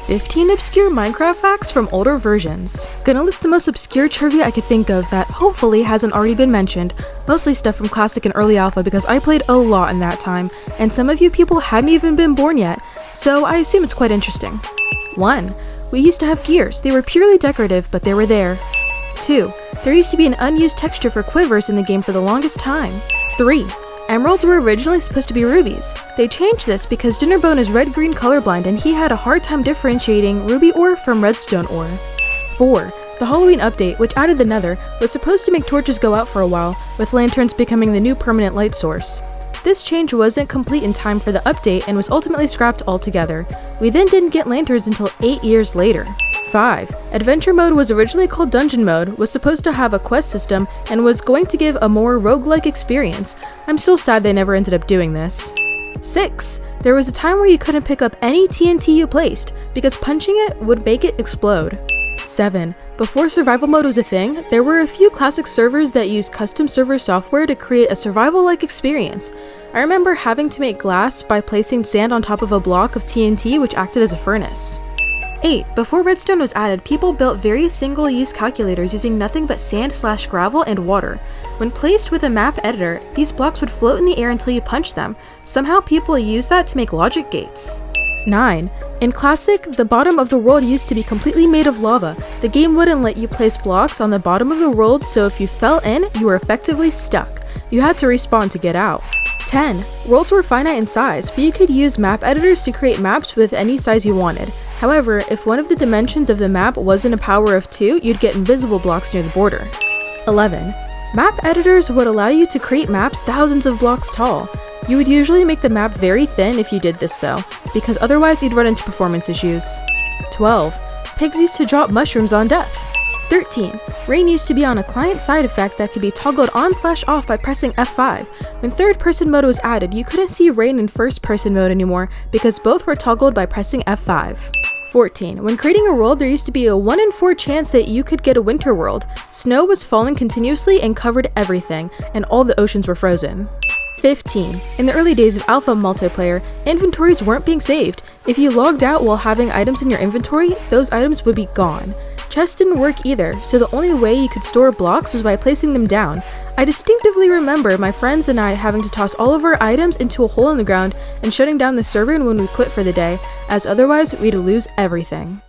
15 obscure Minecraft facts from older versions. Gonna list the most obscure trivia I could think of that hopefully hasn't already been mentioned, mostly stuff from Classic and Early Alpha because I played a lot in that time, and some of you people hadn't even been born yet, so I assume it's quite interesting. 1. We used to have gears. They were purely decorative, but they were there. 2. There used to be an unused texture for quivers in the game for the longest time. 3. Emeralds were originally supposed to be rubies. They changed this because Dinnerbone is red-green colorblind and he had a hard time differentiating ruby ore from redstone ore. 4. The Halloween update, which added the nether, was supposed to make torches go out for a while, with lanterns becoming the new permanent light source. This change wasn't complete in time for the update and was ultimately scrapped altogether. We then didn't get lanterns until 8 years later. 5. Adventure mode was originally called Dungeon mode, was supposed to have a quest system, and was going to give a more roguelike experience. I'm still sad they never ended up doing this. 6. There was a time where you couldn't pick up any TNT you placed, because punching it would make it explode. 7. Before survival mode was a thing, there were a few classic servers that used custom server software to create a survival-like experience. I remember having to make glass by placing sand on top of a block of TNT which acted as a furnace. 8. Before redstone was added, people built various single-use calculators using nothing but sand/gravel and water. When placed with a map editor, these blocks would float in the air until you punched them. Somehow people used that to make logic gates. 9. In Classic, the bottom of the world used to be completely made of lava. The game wouldn't let you place blocks on the bottom of the world, so if you fell in, you were effectively stuck. You had to respawn to get out. 10. Worlds were finite in size, but you could use map editors to create maps with any size you wanted. However, if one of the dimensions of the map wasn't a power of 2, you'd get invisible blocks near the border. 11. Map editors would allow you to create maps thousands of blocks tall. You would usually make the map very thin if you did this though, because otherwise you'd run into performance issues. 12. Pigs used to drop mushrooms on death. 13. Rain used to be on a client side effect that could be toggled on/off by pressing F5. When third-person mode was added, you couldn't see rain in first-person mode anymore because both were toggled by pressing F5. 14. When creating a world, there used to be a 1 in 4 chance that you could get a winter world. Snow was falling continuously and covered everything, and all the oceans were frozen. 15. In the early days of alpha multiplayer, inventories weren't being saved. If you logged out while having items in your inventory, those items would be gone. Chests didn't work either, so the only way you could store blocks was by placing them down. I distinctively remember my friends and I having to toss all of our items into a hole in the ground and shutting down the server when we quit for the day, as otherwise we'd lose everything.